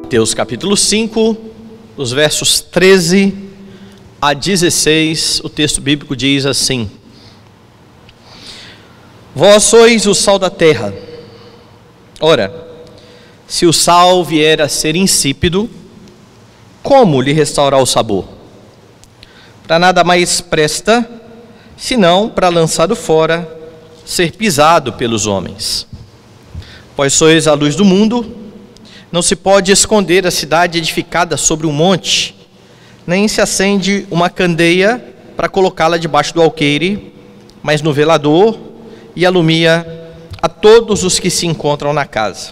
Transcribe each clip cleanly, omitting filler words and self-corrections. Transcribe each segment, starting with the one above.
Mateus capítulo 5, os versos 13 a 16, o texto bíblico diz assim: Vós sois o sal da terra. Ora, se o sal vier a ser insípido, como lhe restaurar o sabor? Para nada mais presta, senão para lançado fora, ser pisado pelos homens. Pois sois a luz do mundo. Não se pode esconder a cidade edificada sobre um monte, nem se acende uma candeia para colocá-la debaixo do alqueire, mas no velador, e alumia a todos os que se encontram na casa.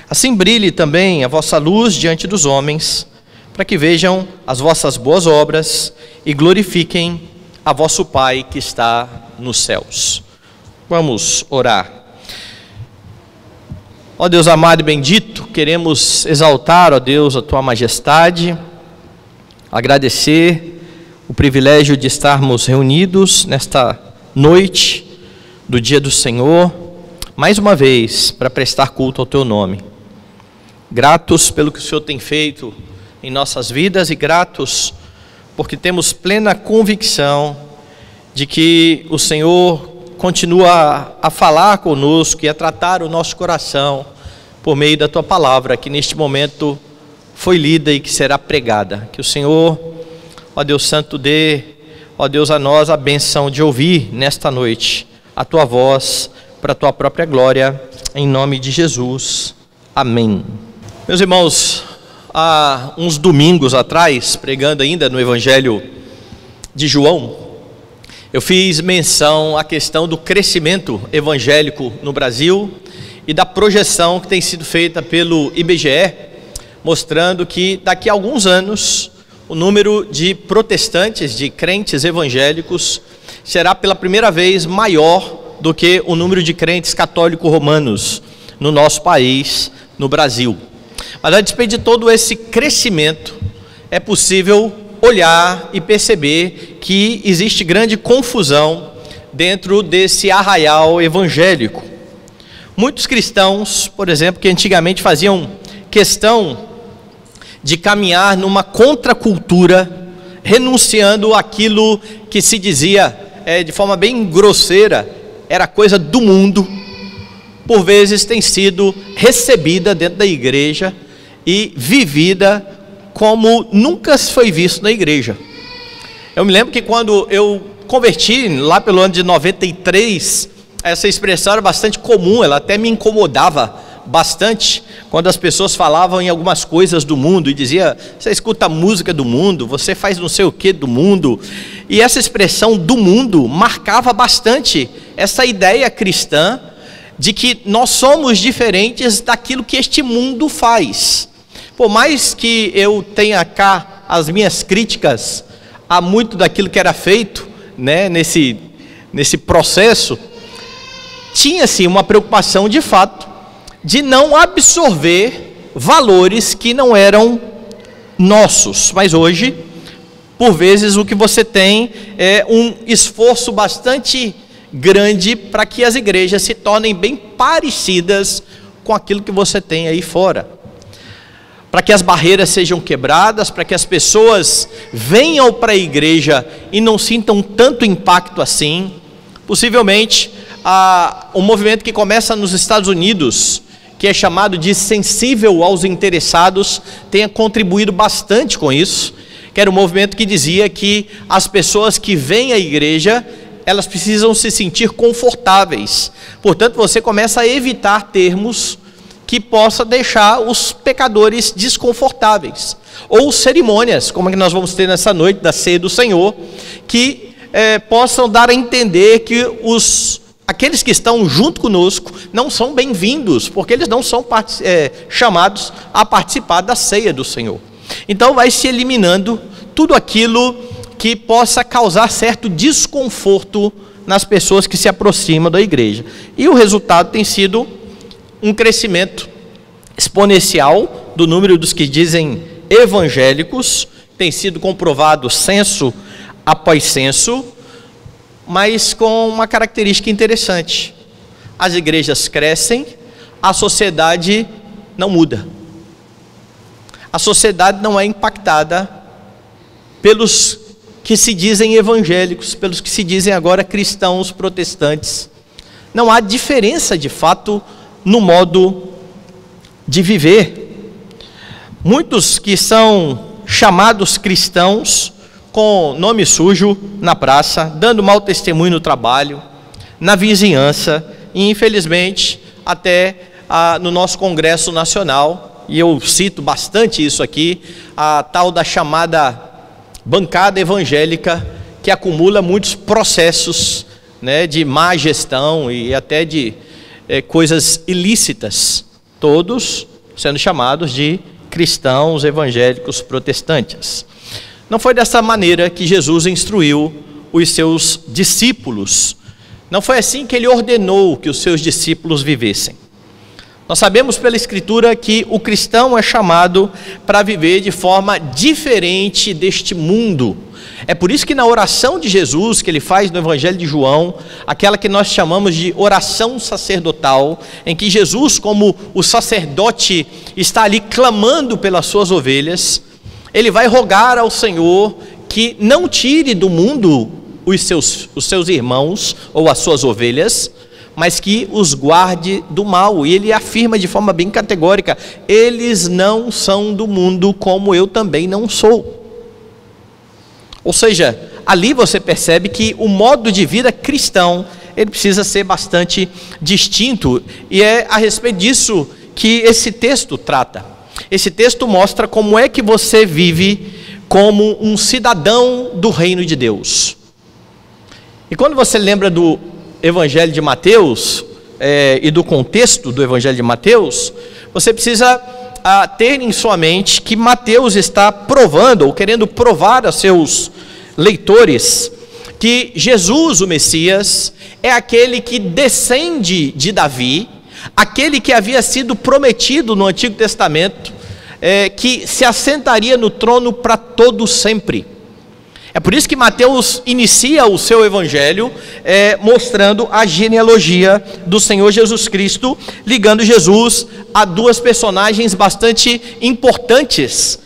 Assim brilhe também a vossa luz diante dos homens, para que vejam as vossas boas obras e glorifiquem a vosso Pai que está nos céus. Vamos orar. Ó Deus amado e bendito, queremos exaltar, ó Deus, a Tua majestade, agradecer o privilégio de estarmos reunidos nesta noite do dia do Senhor, mais uma vez, para prestar culto ao Teu nome. Gratos pelo que o Senhor tem feito em nossas vidas e gratos porque temos plena convicção de que o Senhor continua a falar conosco e a tratar o nosso coração por meio da Tua palavra, que neste momento foi lida e que será pregada. Que o Senhor, ó Deus Santo, dê, ó Deus, a nós a bênção de ouvir nesta noite a Tua voz para a Tua própria glória, em nome de Jesus. Amém. Meus irmãos, há uns domingos atrás, pregando ainda no Evangelho de João, eu fiz menção à questão do crescimento evangélico no Brasil e da projeção que tem sido feita pelo IBGE, mostrando que daqui a alguns anos o número de protestantes, de crentes evangélicos, será pela primeira vez maior do que o número de crentes católicos romanos no nosso país, no Brasil. Mas a despeito de todo esse crescimento, é possível olhar e perceber que existe grande confusão dentro desse arraial evangélico. Muitos cristãos, por exemplo, que antigamente faziam questão de caminhar numa contracultura, renunciando àquilo que se dizia de forma bem grosseira, era coisa do mundo, por vezes tem sido recebida dentro da igreja e vivida como nunca se foi visto na igreja. Eu me lembro que quando eu converti, lá pelo ano de 93, essa expressão era bastante comum, ela até me incomodava bastante, quando as pessoas falavam em algumas coisas do mundo, e dizia, você escuta música do mundo, você faz não sei o que do mundo, e essa expressão do mundo marcava bastante essa ideia cristã, de que nós somos diferentes daquilo que este mundo faz. Por mais que eu tenha cá as minhas críticas a muito daquilo que era feito, né, nesse processo, tinha-se uma preocupação de fato de não absorver valores que não eram nossos. Mas hoje, por vezes, o que você tem é um esforço bastante grande para que as igrejas se tornem bem parecidas com aquilo que você tem aí fora. Para que as barreiras sejam quebradas, para que as pessoas venham para a igreja e não sintam tanto impacto assim. Possivelmente, um movimento que começa nos Estados Unidos, que é chamado de sensível aos interessados, tenha contribuído bastante com isso, que era um movimento que dizia que as pessoas que vêm à igreja, elas precisam se sentir confortáveis. Portanto, você começa a evitar termos que possa deixar os pecadores desconfortáveis. Ou cerimônias, como é que nós vamos ter nessa noite da ceia do Senhor, que possam dar a entender que aqueles que estão junto conosco não são bem-vindos, porque eles não são chamados a participar da ceia do Senhor. Então vai se eliminando tudo aquilo que possa causar certo desconforto nas pessoas que se aproximam da igreja. E o resultado tem sido um crescimento exponencial do número dos que dizem evangélicos, tem sido comprovado censo após censo, mas com uma característica interessante: as igrejas crescem, a sociedade não muda. a sociedade não é impactada pelos que se dizem evangélicos, pelos que se dizem agora cristãos protestantes. Não há diferença de fato no modo de viver. Muitos que são chamados cristãos com nome sujo na praça, dando mau testemunho no trabalho, na vizinhança e infelizmente até no nosso Congresso Nacional, e eu cito bastante isso aqui, a tal da chamada bancada evangélica, que acumula muitos processos, né, de má gestão e até de coisas ilícitas, todos sendo chamados de cristãos evangélicos protestantes. Não foi dessa maneira que Jesus instruiu os seus discípulos. Não foi assim que ele ordenou que os seus discípulos vivessem. Nós sabemos pela Escritura que o cristão é chamado para viver de forma diferente deste mundo. É por isso que na oração de Jesus, que ele faz no Evangelho de João, aquela que nós chamamos de oração sacerdotal, em que Jesus, como o sacerdote, está ali clamando pelas suas ovelhas, ele vai rogar ao Senhor que não tire do mundo os seus irmãos ou as suas ovelhas, mas que os guarde do mal. E ele afirma de forma bem categórica: eles não são do mundo, como eu também não sou. Ou seja, ali você percebe que o modo de vida cristão, ele precisa ser bastante distinto, e é a respeito disso que esse texto trata. Esse texto mostra como é que você vive como um cidadão do reino de Deus. E quando você lembra do Evangelho de Mateus, e do contexto do Evangelho de Mateus, você precisa ter em sua mente que Mateus está provando, ou querendo provar aos seus leitores, que Jesus, o Messias, é aquele que descende de Davi, aquele que havia sido prometido no Antigo Testamento, que se assentaria no trono para todo sempre. É por isso que Mateus inicia o seu evangelho mostrando a genealogia do Senhor Jesus Cristo, ligando Jesus a duas personagens bastante importantes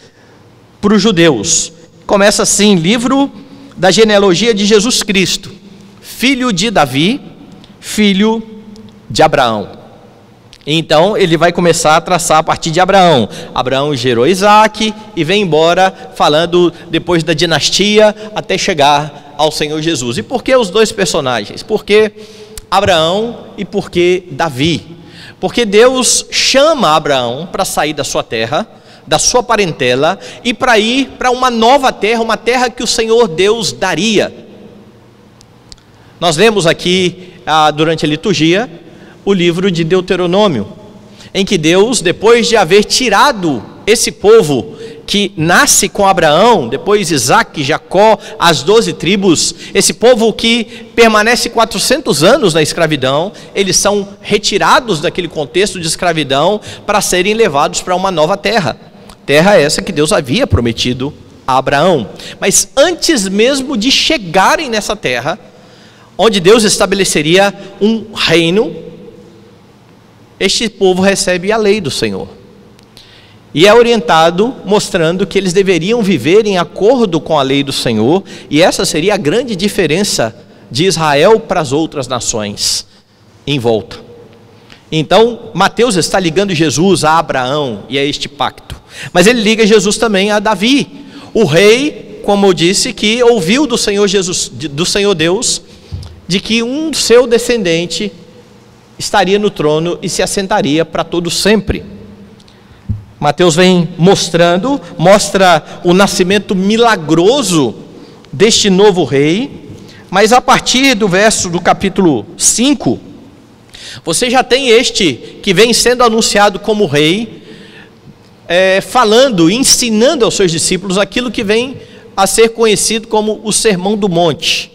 para os judeus. Começa assim: livro da genealogia de Jesus Cristo, filho de Davi, filho de Abraão. Então ele vai começar a traçar a partir de Abraão. Abraão gerou Isaac e vem embora falando depois da dinastia até chegar ao Senhor Jesus. E por que os dois personagens? Por que Abraão e por que Davi? Porque Deus chama Abraão para sair da sua terra, da sua parentela, e para ir para uma nova terra, uma terra que o Senhor Deus daria. Nós lemos aqui durante a liturgia o livro de Deuteronômio, em que Deus, depois de haver tirado esse povo que nasce com Abraão, depois Isaac, Jacó, as 12 tribos, esse povo que permanece 400 anos na escravidão, eles são retirados daquele contexto de escravidão para serem levados para uma nova terra. Terra essa que Deus havia prometido a Abraão. Mas antes mesmo de chegarem nessa terra, onde Deus estabeleceria um reino, este povo recebe a lei do Senhor. E é orientado mostrando que eles deveriam viver em acordo com a lei do Senhor, e essa seria a grande diferença de Israel para as outras nações em volta. Então, Mateus está ligando Jesus a Abraão e a este pacto. Mas ele liga Jesus também a Davi, o rei, como eu disse, que ouviu do Senhor Jesus, do Senhor Deus, de que um seu descendente estaria no trono e se assentaria para todo sempre. Mateus vem mostra o nascimento milagroso deste novo rei, mas a partir do capítulo 5, você já tem este que vem sendo anunciado como rei, falando, ensinando aos seus discípulos aquilo que vem a ser conhecido como o Sermão do Monte.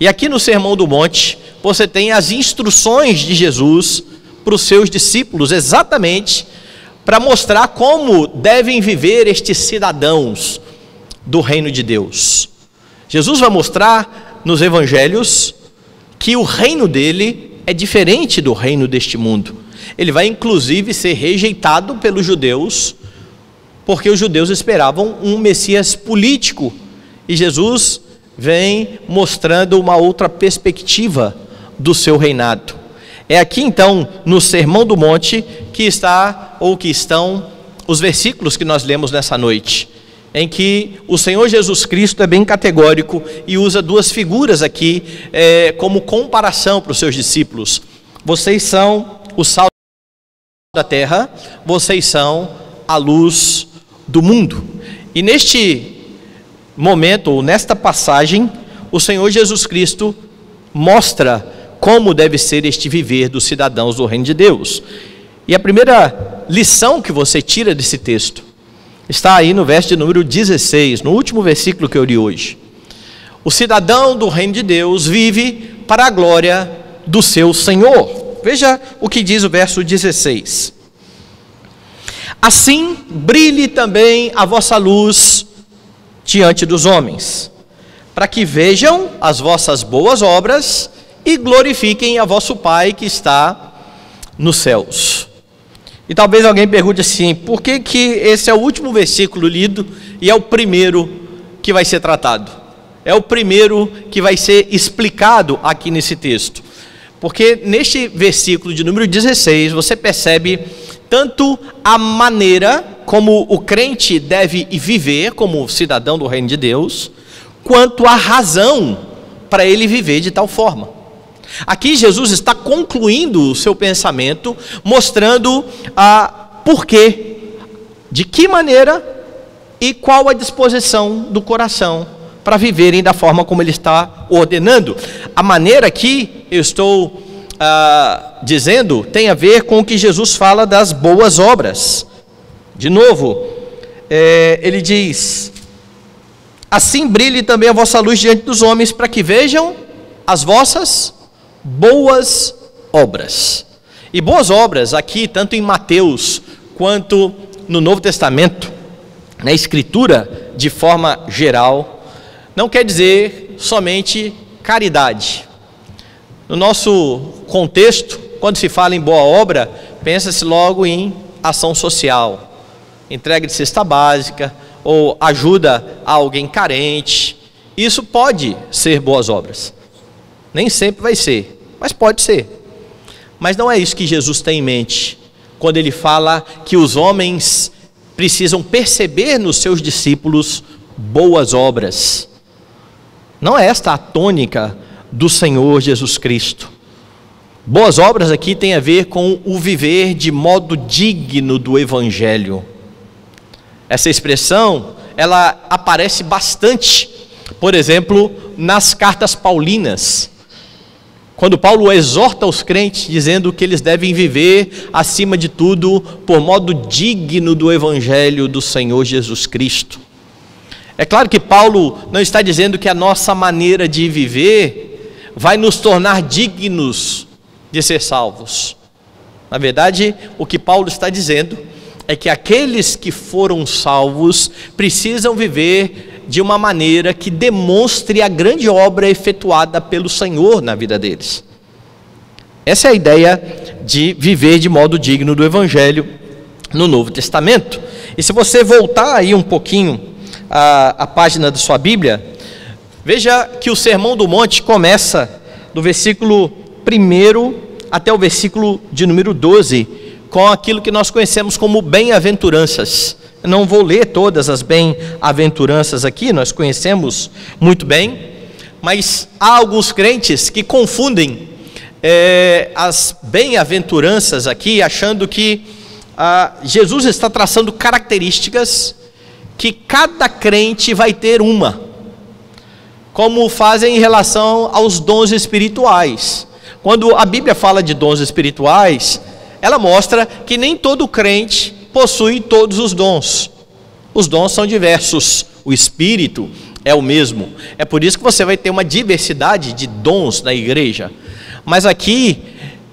E aqui no Sermão do Monte, você tem as instruções de Jesus para os seus discípulos, exatamente para mostrar como devem viver estes cidadãos do reino de Deus. Jesus vai mostrar nos evangelhos que o reino dele é diferente do reino deste mundo. Ele vai inclusive ser rejeitado pelos judeus, porque os judeus esperavam um Messias político, e Jesus vem mostrando uma outra perspectiva do seu reinado. É aqui então, no Sermão do Monte, que estão os versículos que nós lemos nessa noite, em que o Senhor Jesus Cristo é bem categórico e usa duas figuras aqui como comparação para os seus discípulos. Vocês são o sal da terra, vocês são a luz do mundo. E neste momento, ou nesta passagem, o Senhor Jesus Cristo mostra como deve ser este viver dos cidadãos do reino de Deus. E a primeira lição que você tira desse texto está aí no verso de número 16, no último versículo que eu li hoje. O cidadão do reino de Deus vive para a glória do seu Senhor. Veja o que diz o verso 16. Assim brilhe também a vossa luz diante dos homens, para que vejam as vossas boas obras e glorifiquem a vosso Pai que está nos céus. E talvez alguém pergunte assim, por que esse é o último versículo lido e é o primeiro que vai ser tratado? É o primeiro que vai ser explicado aqui nesse texto. Porque neste versículo de número 16, você percebe tanto a maneira como o crente deve viver como cidadão do reino de Deus, quanto a razão para ele viver de tal forma. Aqui Jesus está concluindo o seu pensamento, mostrando porquê, de que maneira e qual a disposição do coração para viverem da forma como ele está ordenando. A maneira que eu estou dizendo tem a ver com o que Jesus fala das boas obras. De novo, ele diz: assim brilhe também a vossa luz diante dos homens, para que vejam as vossas boas obras. E boas obras aqui, tanto em Mateus quanto no Novo Testamento, na Escritura de forma geral, não quer dizer somente caridade. No nosso contexto, quando se fala em boa obra, pensa-se logo em ação social, entrega de cesta básica ou ajuda a alguém carente. Isso pode ser boas obras. Nem sempre vai ser, mas pode ser. Mas não é isso que Jesus tem em mente quando ele fala que os homens precisam perceber nos seus discípulos boas obras. Não é esta a tônica do Senhor Jesus Cristo. Boas obras aqui tem a ver com o viver de modo digno do Evangelho. Essa expressão, ela aparece bastante, por exemplo, nas cartas paulinas, quando Paulo exorta os crentes, dizendo que eles devem viver, acima de tudo, por modo digno do Evangelho do Senhor Jesus Cristo. É claro que Paulo não está dizendo que a nossa maneira de viver vai nos tornar dignos de ser salvos. Na verdade, o que Paulo está dizendo é que aqueles que foram salvos precisam viver de uma maneira que demonstre a grande obra efetuada pelo Senhor na vida deles. Essa é a ideia de viver de modo digno do Evangelho no Novo Testamento. E se você voltar aí um pouquinho a página da sua Bíblia, veja que o Sermão do Monte começa do versículo 1 até o versículo de número 12, com aquilo que nós conhecemos como bem-aventuranças. Eu não vou ler todas as bem-aventuranças aqui, nós conhecemos muito bem, mas há alguns crentes que confundem as bem-aventuranças aqui, achando que Jesus está traçando características que cada crente vai ter uma, como fazem em relação aos dons espirituais. Quando a Bíblia fala de dons espirituais, ela mostra que nem todo crente possui todos os dons. Os dons são diversos, o Espírito é o mesmo. É por isso que você vai ter uma diversidade de dons na igreja. Mas aqui,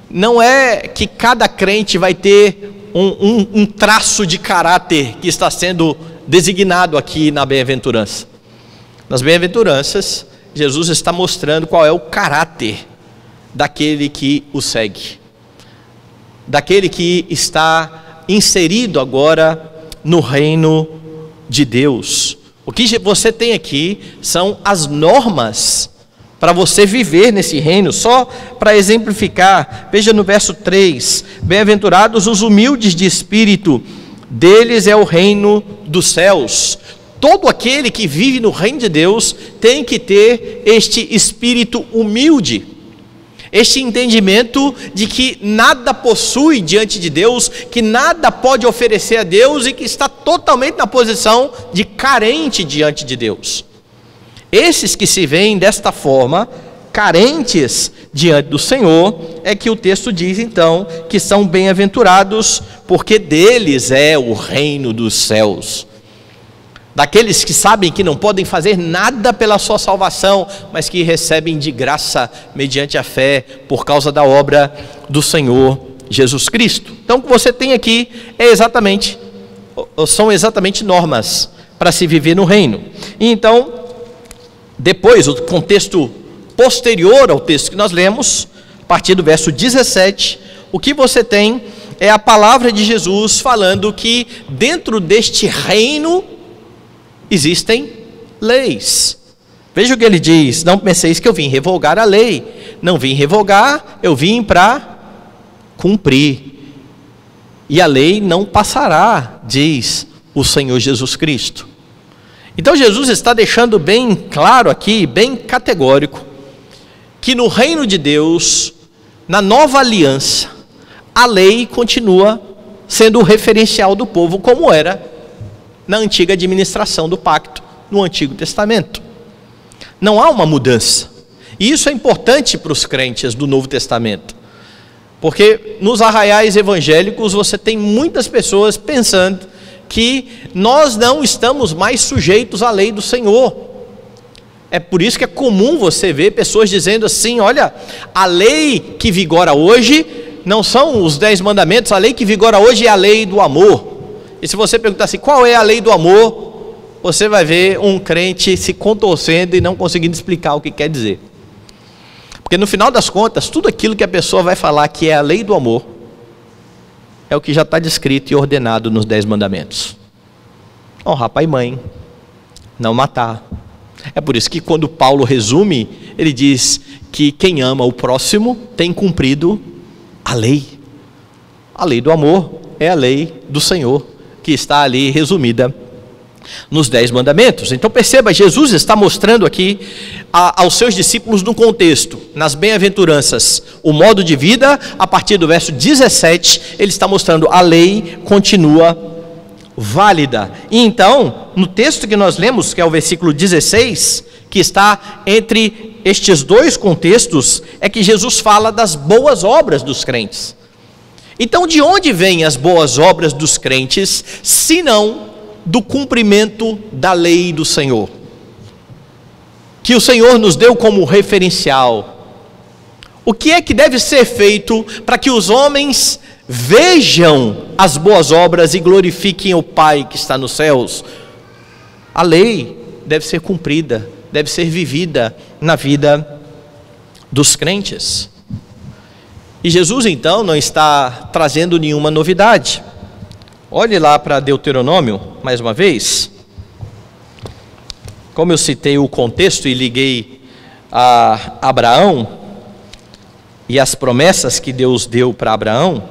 não é que cada crente vai ter um traço de caráter que está sendo designado aqui na bem-aventurança. Nas bem-aventuranças, Jesus está mostrando qual é o caráter daquele que o segue, daquele que está inserido agora no reino de Deus. O que você tem aqui são as normas para você viver nesse reino. Só para exemplificar, veja no verso 3: bem-aventurados os humildes de espírito, deles é o reino dos céus. Todo aquele que vive no reino de Deus tem que ter este espírito humilde, este entendimento de que nada possui diante de Deus, que nada pode oferecer a Deus e que está totalmente na posição de carente diante de Deus. Esses que se veem desta forma, carentes diante do Senhor, é que o texto diz então que são bem-aventurados, porque deles é o reino dos céus. Daqueles que sabem que não podem fazer nada pela sua salvação, mas que recebem de graça mediante a fé por causa da obra do Senhor Jesus Cristo. Então o que você tem aqui são exatamente normas para se viver no reino. E então, depois, o contexto posterior ao texto que nós lemos, a partir do verso 17, o que você tem é a palavra de Jesus falando que dentro deste reino existem leis. Veja o que ele diz: não penseis que eu vim revogar a lei. Não vim revogar, eu vim para cumprir. E a lei não passará, diz o Senhor Jesus Cristo. Então Jesus está deixando bem claro aqui, bem categórico, que no reino de Deus, na nova aliança, a lei continua sendo o referencial do povo, como era na antiga administração do pacto, no Antigo Testamento. Não há uma mudança. E isso é importante para os crentes do Novo Testamento, porque nos arraiais evangélicos você tem muitas pessoas pensando que nós não estamos mais sujeitos à lei do Senhor. É por isso que é comum você ver pessoas dizendo assim: olha, a lei que vigora hoje não são os 10 mandamentos, a lei que vigora hoje é a lei do amor. E se você perguntar assim, qual é a lei do amor, você vai ver um crente se contorcendo e não conseguindo explicar o que quer dizer. Porque no final das contas, tudo aquilo que a pessoa vai falar que é a lei do amor, é o que já está descrito e ordenado nos 10 mandamentos. Honrar pai e mãe, não matar. É por isso que quando Paulo resume, ele diz que quem ama o próximo tem cumprido a lei. A lei do amor é a lei do Senhor, que está ali resumida nos 10 mandamentos. Então perceba, Jesus está mostrando aqui aos seus discípulos no contexto, nas bem-aventuranças, o modo de vida. A partir do verso 17, ele está mostrando a lei continua válida. E então, no texto que nós lemos, que é o versículo 16, que está entre estes dois contextos, é que Jesus fala das boas obras dos crentes. Então, de onde vêm as boas obras dos crentes, senão do cumprimento da lei do Senhor, que o Senhor nos deu como referencial? O que é que deve ser feito para que os homens vejam as boas obras e glorifiquem o Pai que está nos céus? A lei deve ser cumprida, deve ser vivida na vida dos crentes. E Jesus então não está trazendo nenhuma novidade. Olhe lá para Deuteronômio, mais uma vez. Como eu citei o contexto e liguei a Abraão e as promessas que Deus deu para Abraão,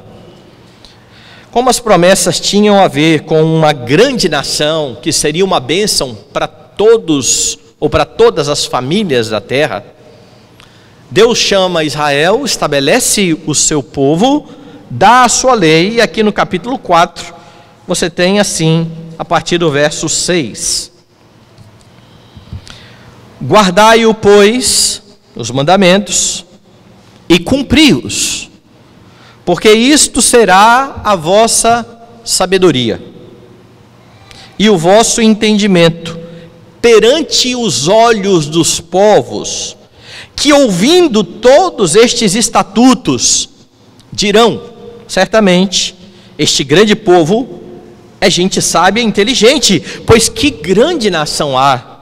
como as promessas tinham a ver com uma grande nação, que seria uma bênção para todos, ou para todas as famílias da terra, Deus chama Israel, estabelece o seu povo, dá a sua lei, e aqui no capítulo 4, você tem assim, a partir do verso 6. Guardai-o, pois, os mandamentos, e cumpri-os, porque isto será a vossa sabedoria, e o vosso entendimento, perante os olhos dos povos, que ouvindo todos estes estatutos, dirão, certamente, este grande povo é gente sábia e inteligente, pois que grande nação há,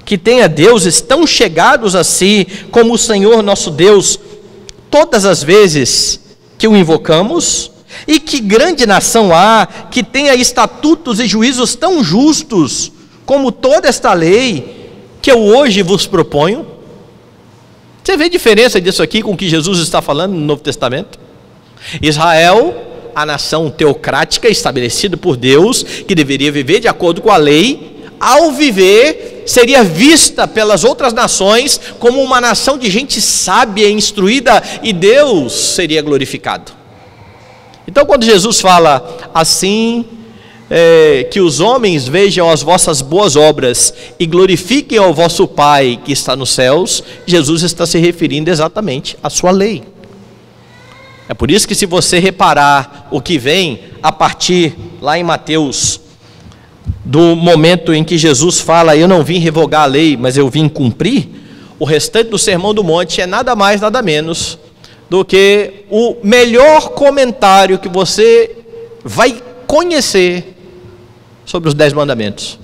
que tenha deuses tão chegados a si, como o Senhor nosso Deus. Todas as vezes que o invocamos, E que grande nação há que tenha estatutos e juízos tão justos como toda esta lei que eu hoje vos proponho? Você vê a diferença disso aqui com o que Jesus está falando no Novo Testamento? Israel, a nação teocrática estabelecida por Deus, que deveria viver de acordo com a lei, ao viver, seria vista pelas outras nações como uma nação de gente sábia e instruída, e Deus seria glorificado. Então, quando Jesus fala assim, que os homens vejam as vossas boas obras e glorifiquem ao vosso Pai que está nos céus, Jesus está se referindo exatamente à sua lei. É por isso que, se você reparar o que vem a partir, lá em Mateus, do momento em que Jesus fala, eu não vim revogar a lei, mas eu vim cumprir, o restante do Sermão do Monte é nada mais, nada menos do que o melhor comentário que você vai conhecer sobre os 10 mandamentos.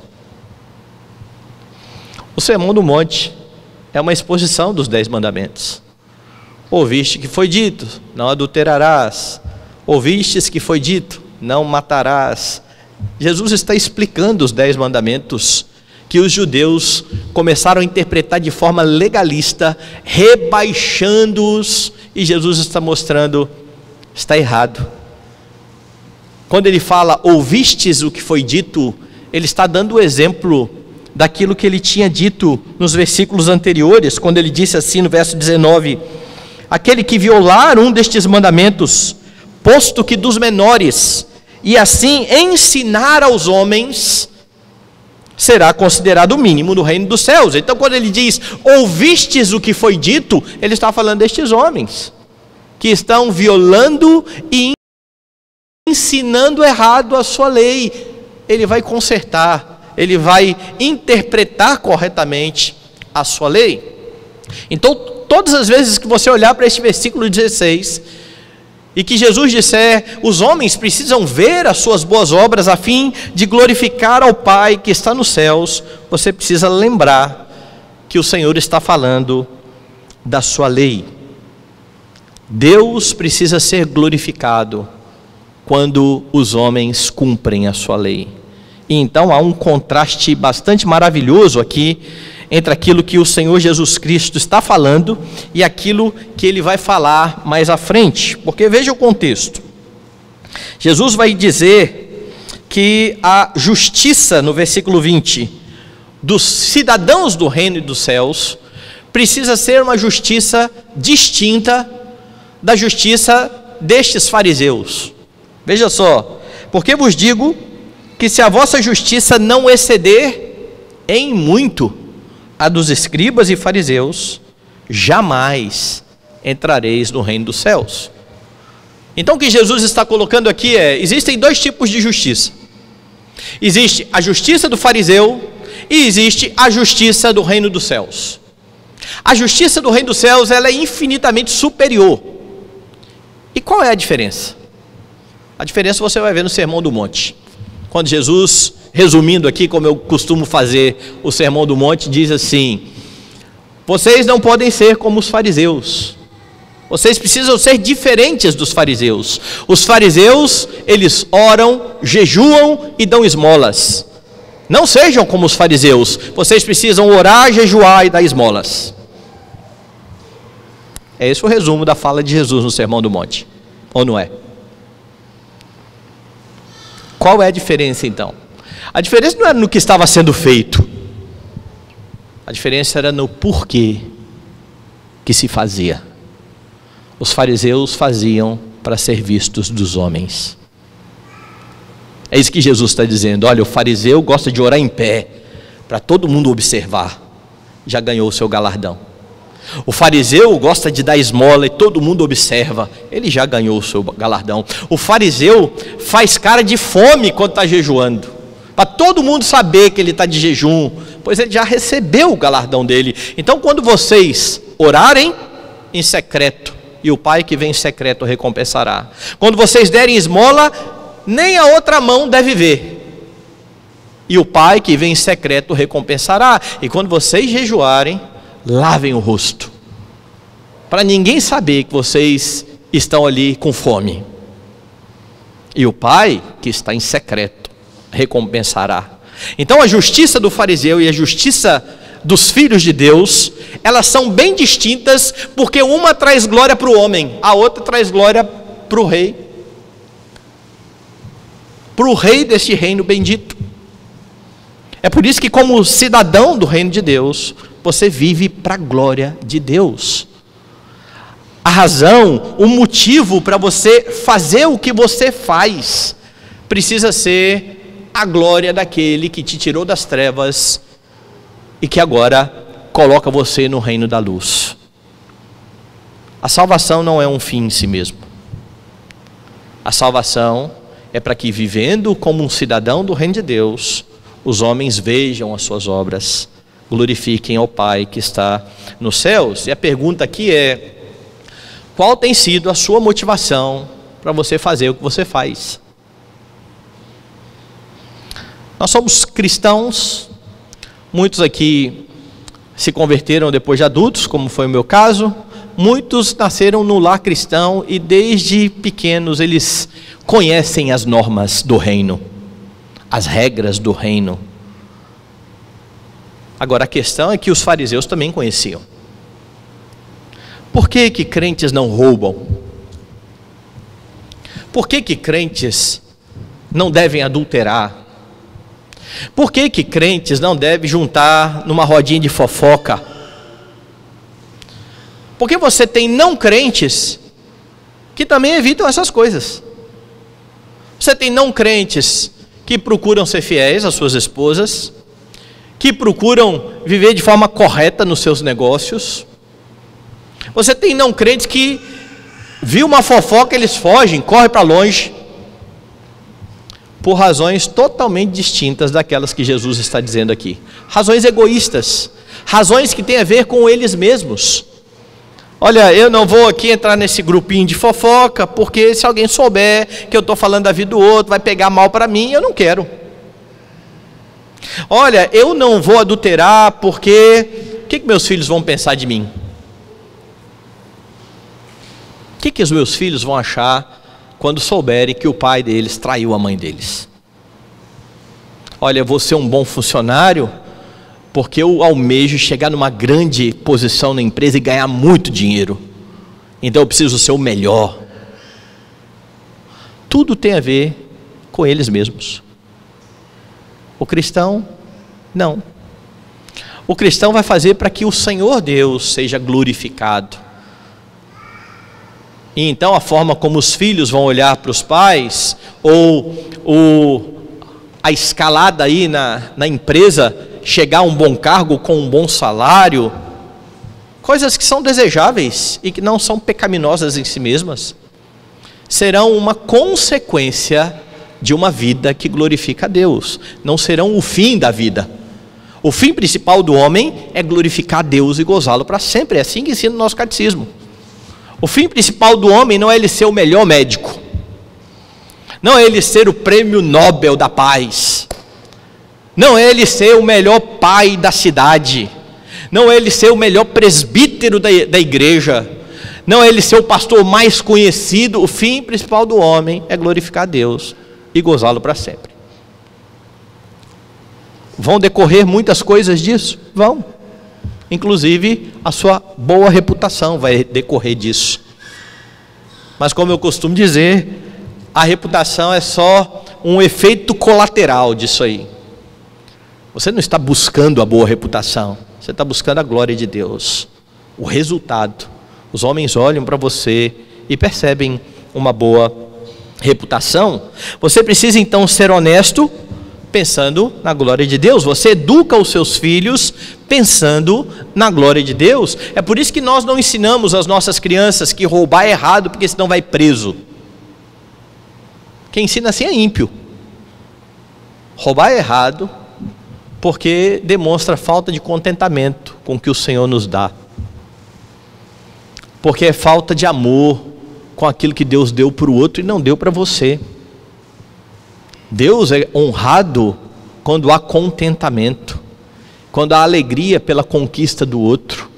O Sermão do Monte é uma exposição dos 10 mandamentos. Ouviste que foi dito, não adulterarás. Ouvistes que foi dito, não matarás. Jesus está explicando os 10 mandamentos que os judeus começaram a interpretar de forma legalista, rebaixando-os, e Jesus está mostrando, está errado. Quando ele fala, ouvistes o que foi dito, ele está dando o exemplo daquilo que ele tinha dito nos versículos anteriores, quando ele disse assim no verso 19, aquele que violar um destes mandamentos, posto que dos menores, e assim ensinar aos homens, será considerado o mínimo no reino dos céus. Então, quando ele diz, ouvistes o que foi dito, ele está falando destes homens, que estão violando e ensinando errado a sua lei. Ele vai consertar, ele vai interpretar corretamente a sua lei. Então, todas as vezes que você olhar para este versículo 16, e que Jesus disser, os homens precisam ver as suas boas obras a fim de glorificar ao Pai que está nos céus, você precisa lembrar que o Senhor está falando da sua lei. Deus precisa ser glorificado quando os homens cumprem a sua lei. E então há um contraste bastante maravilhoso aqui entre aquilo que o Senhor Jesus Cristo está falando e aquilo que ele vai falar mais à frente. Porque veja o contexto. Jesus vai dizer que a justiça, no versículo 20, dos cidadãos do reino dos céus, precisa ser uma justiça distinta da justiça destes fariseus. Veja só, porque vos digo que se a vossa justiça não exceder em muito a dos escribas e fariseus, jamais entrareis no reino dos céus. Então o que Jesus está colocando aqui existem 2 tipos de justiça. Existe a justiça do fariseu e existe a justiça do reino dos céus. A justiça do reino dos céus, ela é infinitamente superior. E qual é a diferença? A diferença você vai ver no Sermão do Monte. Quando Jesus, resumindo aqui, como eu costumo fazer o Sermão do Monte, diz assim, vocês não podem ser como os fariseus. Vocês precisam ser diferentes dos fariseus. Os fariseus, eles oram, jejuam e dão esmolas. Não sejam como os fariseus. Vocês precisam orar, jejuar e dar esmolas. É esse o resumo da fala de Jesus no Sermão do Monte. Ou não é? Qual é a diferença então? A diferença não era no que estava sendo feito. A diferença era no porquê que se fazia. Os fariseus faziam para ser vistos dos homens. É isso que Jesus está dizendo. Olha, o fariseu gosta de orar em pé, para todo mundo observar. Já ganhou o seu galardão. O fariseu gosta de dar esmola e todo mundo observa. Ele já ganhou o seu galardão. O fariseu faz cara de fome quando está jejuando, para todo mundo saber que ele está de jejum, pois ele já recebeu o galardão dele. Então, quando vocês orarem em secreto, e o Pai que vem em secreto recompensará. Quando vocês derem esmola, nem a outra mão deve ver, e o Pai que vem em secreto recompensará. E quando vocês jejuarem, lavem o rosto, para ninguém saber que vocês estão ali com fome. e o Pai, que está em secreto, recompensará. Então a justiça do fariseu e a justiça dos filhos de Deus, elas são bem distintas, porque uma traz glória para o homem, a outra traz glória para o rei deste reino bendito. É por isso que, como cidadão do reino de Deus, você vive para a glória de Deus. A razão, o motivo para você fazer o que você faz, precisa ser a glória daquele que te tirou das trevas e que agora coloca você no reino da luz. A salvação não é um fim em si mesmo. A salvação é para que, vivendo como um cidadão do reino de Deus, os homens vejam as suas obras, glorifiquem ao Pai que está nos céus. E a pergunta aqui é: qual tem sido a sua motivação para você fazer o que você faz? Nós somos cristãos, muitos aqui se converteram depois de adultos, como foi o meu caso. Muitos nasceram no lar cristão e desde pequenos eles conhecem as normas do reino, as regras do reino. Agora a questão é que os fariseus também conheciam. Por que crentes não roubam? Por que crentes não devem adulterar? Por que crentes não devem juntar numa rodinha de fofoca? Porque você tem não crentes que também evitam essas coisas. Você tem não crentes que procuram ser fiéis às suas esposas, que procuram viver de forma correta nos seus negócios. Você tem não crentes que viu uma fofoca, eles fogem, correm para longe, por razões totalmente distintas daquelas que Jesus está dizendo aqui. Razões egoístas, razões que têm a ver com eles mesmos. Olha, eu não vou aqui entrar nesse grupinho de fofoca, porque se alguém souber que eu estou falando da vida do outro, vai pegar mal para mim, eu não quero. Olha, eu não vou adulterar, porque o que meus filhos vão pensar de mim? O que os meus filhos vão achar quando souberem que o pai deles traiu a mãe deles? Olha, eu vou ser um bom funcionário, porque eu almejo chegar numa grande posição na empresa e ganhar muito dinheiro. Então eu preciso ser o melhor. Tudo tem a ver com eles mesmos. O cristão, não. O cristão vai fazer para que o Senhor Deus seja glorificado. E então a forma como os filhos vão olhar para os pais, ou a escalada aí na empresa, chegar a um bom cargo com um bom salário, coisas que são desejáveis e que não são pecaminosas em si mesmas, serão uma consequência de uma vida que glorifica a Deus, não serão o fim da vida. O fim principal do homem é glorificar a Deus e gozá-lo para sempre. É assim que ensina o nosso catecismo. O fim principal do homem não é ele ser o melhor médico, não é ele ser o prêmio Nobel da paz, não é ele ser o melhor pai da cidade, não é ele ser o melhor presbítero da igreja, não é ele ser o pastor mais conhecido. O fim principal do homem é glorificar a Deus e gozá-lo para sempre. Vão decorrer muitas coisas disso? Vão. Inclusive a sua boa reputação vai decorrer disso. Mas como eu costumo dizer, a reputação é só um efeito colateral disso aí. Você não está buscando a boa reputação, você está buscando a glória de Deus. O resultado, os homens olham para você e percebem uma boa reputação. Você precisa então ser honesto, pensando na glória de Deus. Você educa os seus filhos pensando na glória de Deus. É por isso que nós não ensinamos às nossas crianças que roubar é errado, porque senão vai preso. Quem ensina assim é ímpio. Roubar é errado porque demonstra falta de contentamento com o que o Senhor nos dá, porque é falta de amor com aquilo que Deus deu para o outro e não deu para você. Deus é honrado quando há contentamento, quando há alegria pela conquista do outro.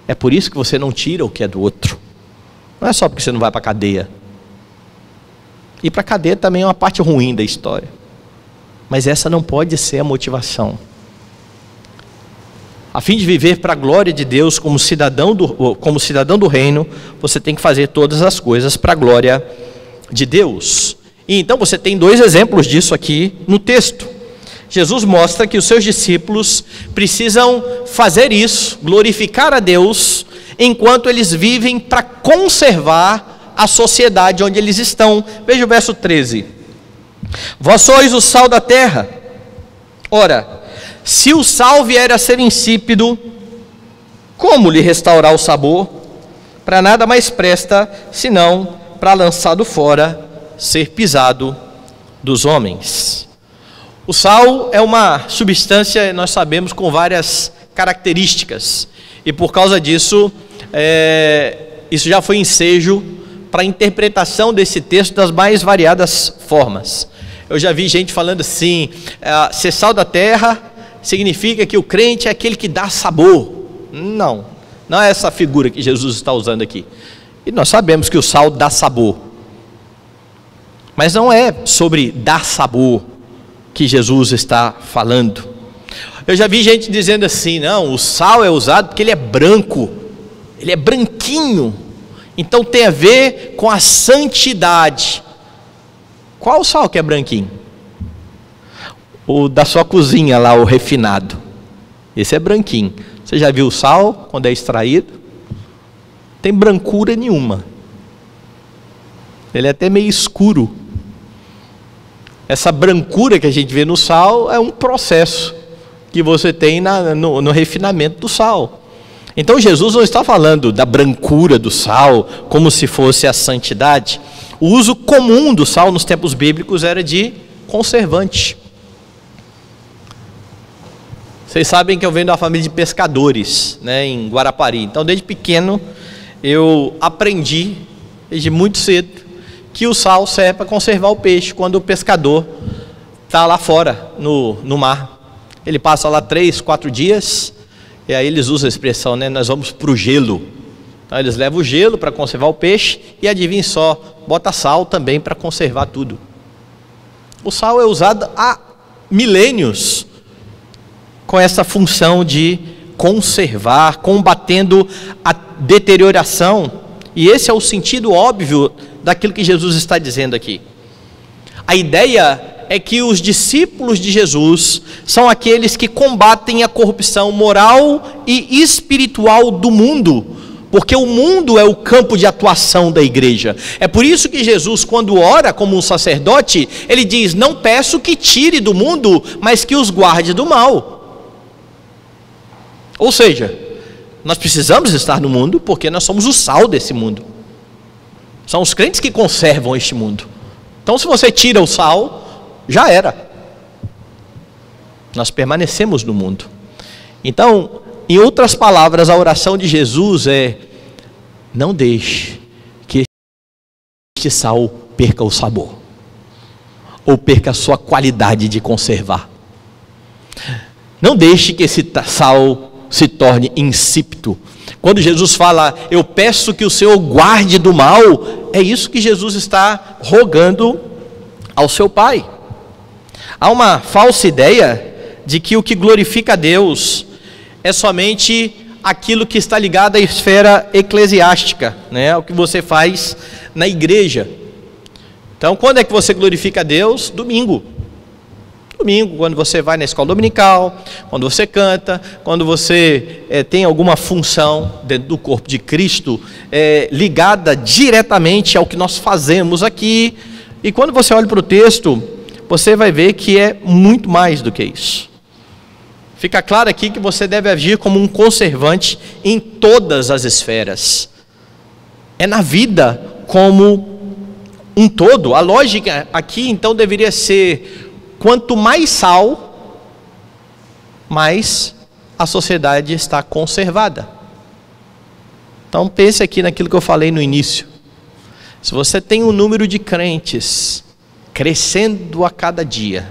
É por isso que você não tira o que é do outro. Não é só porque você não vai para a cadeia. Ir para a cadeia também é uma parte ruim da história. Mas essa não pode ser a motivação. A fim de viver para a glória de Deus como cidadão do reino, você tem que fazer todas as coisas para a glória de Deus. E então você tem 2 exemplos disso aqui no texto. Jesus mostra que os seus discípulos precisam fazer isso, glorificar a Deus, enquanto eles vivem para conservar a sociedade onde eles estão. Veja o verso 13. Vós sois o sal da terra. Ora, se o sal vier a ser insípido, como lhe restaurar o sabor? Para nada mais presta, senão para lançado fora, ser pisado dos homens. O sal é uma substância, nós sabemos, com várias características. E por causa disso, isso já foi ensejo para a interpretação desse texto das mais variadas formas. Eu já vi gente falando assim, ser sal da terra significa que o crente é aquele que dá sabor. Não é essa figura que Jesus está usando aqui. E nós sabemos que o sal dá sabor. Mas não é sobre dar sabor que Jesus está falando. Eu já vi gente dizendo assim, não, o sal é usado porque ele é branco, ele é branquinho, então tem a ver com a santidade. Qual o sal que é branquinho? O da sua cozinha lá, o refinado. Esse é branquinho. Você já viu o sal quando é extraído? Tem brancura nenhuma. Ele é até meio escuro. Essa brancura que a gente vê no sal é um processo que você tem no refinamento do sal. Então Jesus não está falando da brancura do sal como se fosse a santidade. O uso comum do sal nos tempos bíblicos era de conservante. Vocês sabem que eu venho de uma família de pescadores, em Guarapari. Então, desde pequeno, eu aprendi, desde muito cedo, que o sal serve para conservar o peixe quando o pescador está lá fora, no mar. Ele passa lá 3, 4 dias, e aí eles usam a expressão, nós vamos para o gelo. Então, eles levam o gelo para conservar o peixe, e adivinha só, bota sal também para conservar tudo. O sal é usado há milênios, com essa função de conservar, combatendo a deterioração. E esse é o sentido óbvio daquilo que Jesus está dizendo aqui. A ideia é que os discípulos de Jesus são aqueles que combatem a corrupção moral e espiritual do mundo, porque o mundo é o campo de atuação da igreja. É por isso que Jesus, quando ora como um sacerdote, ele diz, não peço que tire do mundo, mas que os guarde do mal. Ou seja, nós precisamos estar no mundo porque nós somos o sal desse mundo. São os crentes que conservam este mundo. Então, se você tira o sal, já era. Nós permanecemos no mundo. Então, em outras palavras, a oração de Jesus é: não deixe que este sal perca o sabor, ou perca a sua qualidade de conservar. Não deixe que esse sal se torne insípido. Quando Jesus fala, eu peço que o Senhor guarde do mal, é isso que Jesus está rogando ao seu Pai. Há uma falsa ideia de que o que glorifica a Deus é somente aquilo que está ligado à esfera eclesiástica, o que você faz na igreja. Então, quando é que você glorifica a Deus? Domingo, quando você vai na escola dominical, quando você canta, quando você tem alguma função dentro do corpo de Cristo, ligada diretamente ao que nós fazemos aqui. E quando você olha para o texto, você vai ver que é muito mais do que isso. Fica claro aqui que você deve agir como um conservante em todas as esferas. É na vida como um todo. A lógica aqui então deveria ser: quanto mais sal, mais a sociedade está conservada. Então pense aqui naquilo que eu falei no início. Se você tem um número de crentes crescendo a cada dia,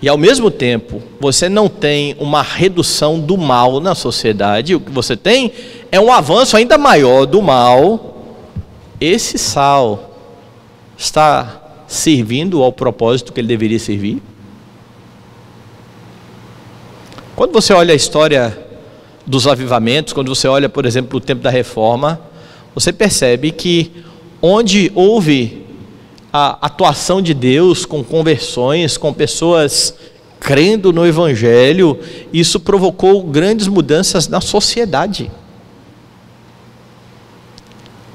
e ao mesmo tempo você não tem uma redução do mal na sociedade, o que você tem é um avanço ainda maior do mal, esse sal está servindo ao propósito que ele deveria servir? Quando você olha a história dos avivamentos, quando você olha, por exemplo, o tempo da Reforma, você percebe que onde houve a atuação de Deus com conversões, com pessoas crendo no Evangelho, isso provocou grandes mudanças na sociedade.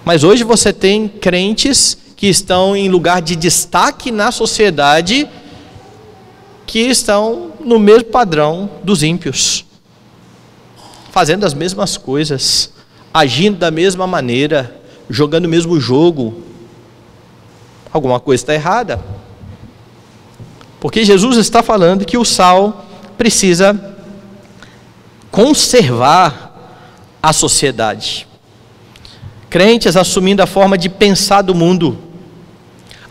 Mas hoje você tem crentes que estão em lugar de destaque na sociedade, que estão no mesmo padrão dos ímpios, fazendo as mesmas coisas, agindo da mesma maneira, jogando o mesmo jogo. Alguma coisa está errada. Porque Jesus está falando que o sal precisa conservar a sociedade. Crentes assumindo a forma de pensar do mundo,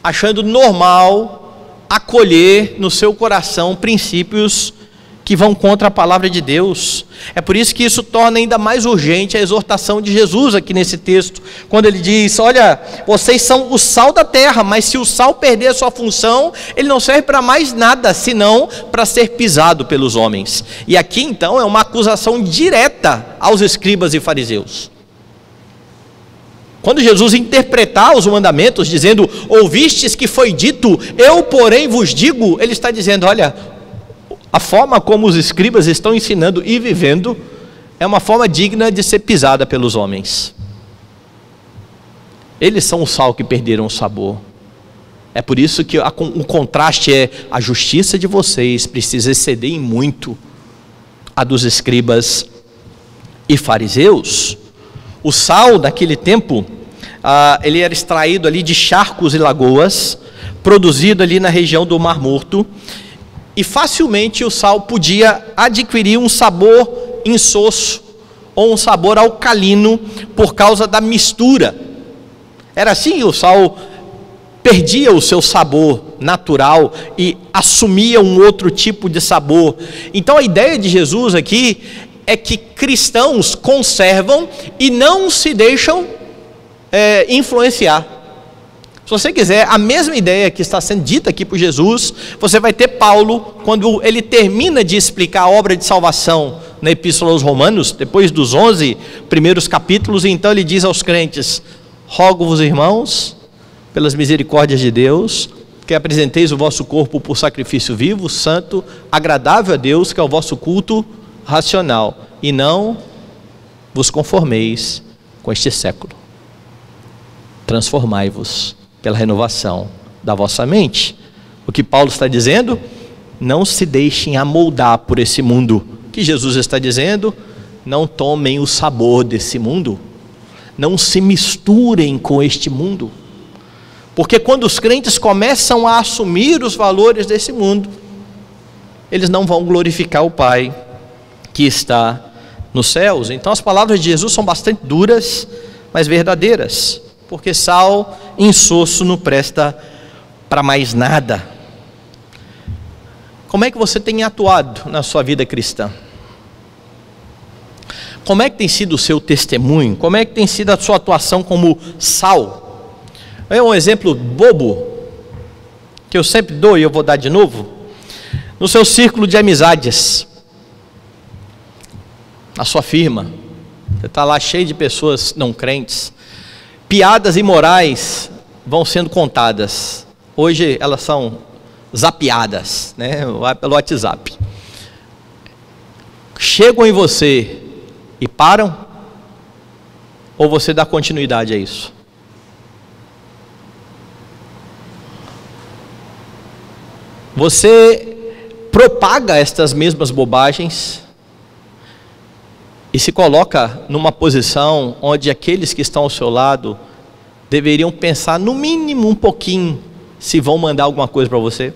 achando normal acolher no seu coração princípios que vão contra a palavra de Deus. É por isso que isso torna ainda mais urgente a exortação de Jesus aqui nesse texto, quando ele diz: olha, vocês são o sal da terra, mas se o sal perder a sua função, ele não serve para mais nada, senão para ser pisado pelos homens. E aqui então é uma acusação direta aos escribas e fariseus. Quando Jesus interpretar os mandamentos, dizendo: ouvistes que foi dito, eu porém vos digo, ele está dizendo: olha, a forma como os escribas estão ensinando e vivendo é uma forma digna de ser pisada pelos homens. Eles são o sal que perderam o sabor. É por isso que o contraste é: a justiça de vocês precisa exceder em muito a dos escribas e fariseus. O sal daquele tempo, ele era extraído ali de charcos e lagoas, produzido ali na região do Mar Morto, e facilmente o sal podia adquirir um sabor insosso ou um sabor alcalino por causa da mistura. Era assim, o sal perdia o seu sabor natural e assumia um outro tipo de sabor. Então a ideia de Jesus aqui é que cristãos conservam e não se deixam influenciar. Se você quiser a mesma ideia que está sendo dita aqui por Jesus, você vai ter Paulo, quando ele termina de explicar a obra de salvação na Epístola aos Romanos, depois dos 11 primeiros capítulos, e então ele diz aos crentes: rogo-vos, irmãos, pelas misericórdias de Deus, que apresenteis o vosso corpo por sacrifício vivo, santo, agradável a Deus, que é o vosso culto racional, e não vos conformeis com este século. Transformai-vos pela renovação da vossa mente. O que Paulo está dizendo? Não se deixem amoldar por esse mundo. O que Jesus está dizendo? Não tomem o sabor desse mundo. Não se misturem com este mundo. Porque quando os crentes começam a assumir os valores desse mundo, eles não vão glorificar o Pai que está nos céus. Então as palavras de Jesus são bastante duras, mas verdadeiras. Porque sal insosso não presta para mais nada. Como é que você tem atuado na sua vida cristã? Como é que tem sido o seu testemunho? Como é que tem sido a sua atuação como sal? É um exemplo bobo, que eu sempre dou e eu vou dar de novo. No seu círculo de amizades, na sua firma, você está lá cheio de pessoas não crentes, piadas imorais vão sendo contadas. Hoje elas são zapeadas, né? Vai pelo WhatsApp. Chegam em você e param? Ou você dá continuidade a isso? Você propaga estas mesmas bobagens e se coloca numa posição onde aqueles que estão ao seu lado deveriam pensar no mínimo um pouquinho se vão mandar alguma coisa para você.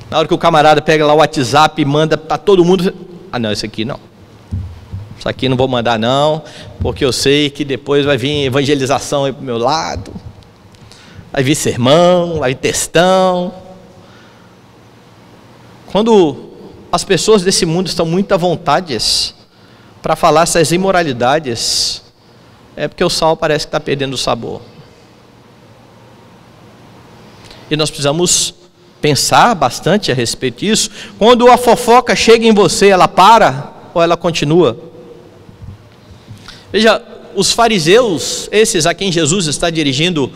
Na hora que o camarada pega lá o WhatsApp e manda para todo mundo: ah não, isso aqui não. Isso aqui não vou mandar não, porque eu sei que depois vai vir evangelização aí para o meu lado. Vai vir sermão, vai vir textão. Quando as pessoas desse mundo estão muito à vontade para falar essas imoralidades, é porque o sal parece que está perdendo o sabor. E nós precisamos pensar bastante a respeito disso. Quando a fofoca chega em você, ela para ou ela continua? Veja, os fariseus, esses a quem Jesus está dirigindo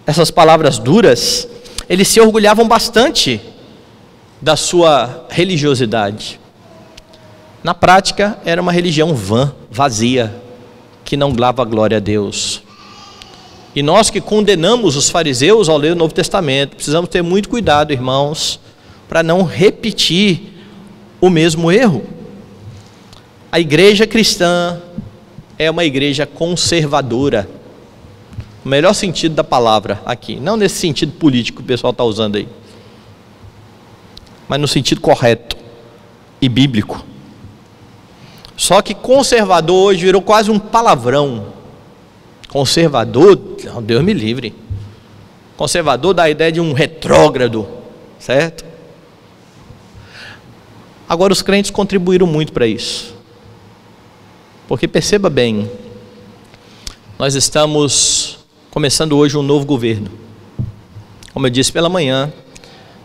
essas palavras duras, eles se orgulhavam bastante da sua religiosidade. Na prática, era uma religião vã, vazia, que não dava glória a Deus. E nós que condenamos os fariseus ao ler o Novo Testamento, precisamos ter muito cuidado, irmãos, para não repetir o mesmo erro. A igreja cristã é uma igreja conservadora, o melhor sentido da palavra aqui, não nesse sentido político que o pessoal está usando aí, mas no sentido correto e bíblico. Só que conservador hoje virou quase um palavrão. Conservador, Deus me livre. Conservador dá a ideia de um retrógrado, certo? Agora os crentes contribuíram muito para isso. Porque perceba bem, nós estamos começando hoje um novo governo. Como eu disse pela manhã,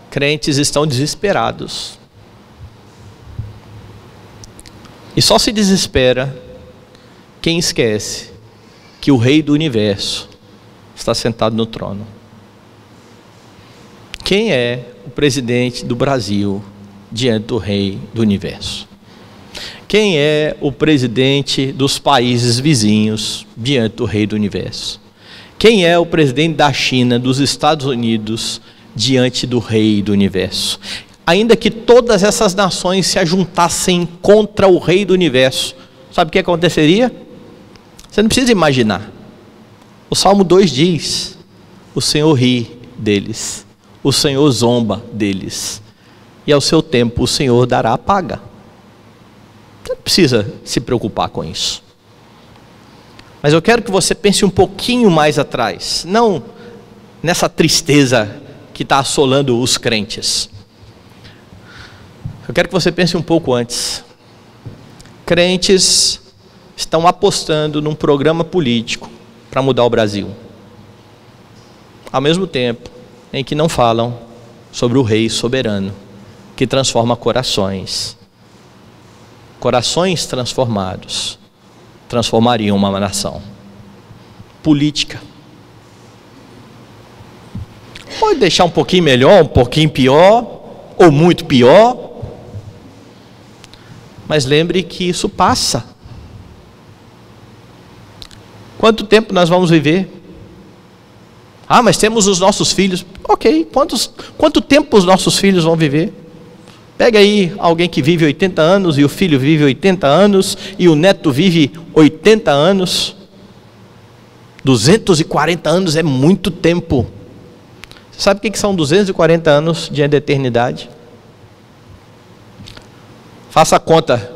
crentes estão desesperados. E só se desespera quem esquece que o Rei do Universo está sentado no trono. Quem é o presidente do Brasil diante do Rei do Universo? Quem é o presidente dos países vizinhos diante do Rei do Universo? Quem é o presidente da China, dos Estados Unidos, diante do Rei do Universo? Ainda que todas essas nações se ajuntassem contra o Rei do Universo, sabe o que aconteceria? Você não precisa imaginar. O Salmo 2 diz: o Senhor ri deles, o Senhor zomba deles, e ao seu tempo o Senhor dará a paga. Você não precisa se preocupar com isso. Mas eu quero que você pense um pouquinho mais atrás, não nessa tristeza que está assolando os crentes. Eu quero que você pense um pouco antes. Crentes estão apostando num programa político para mudar o Brasil, ao mesmo tempo em que não falam sobre o Rei soberano, que transforma corações. Corações transformados transformariam uma nação. Política. Pode deixar um pouquinho melhor, um pouquinho pior, ou muito pior, mas lembre que isso passa. Quanto tempo nós vamos viver? Ah, mas temos os nossos filhos. Ok, quanto tempo os nossos filhos vão viver? Pega aí alguém que vive 80 anos, e o filho vive 80 anos, e o neto vive 80 anos. 240 anos é muito tempo. Você sabe o que são 240 anos diante da eternidade? Faça a conta,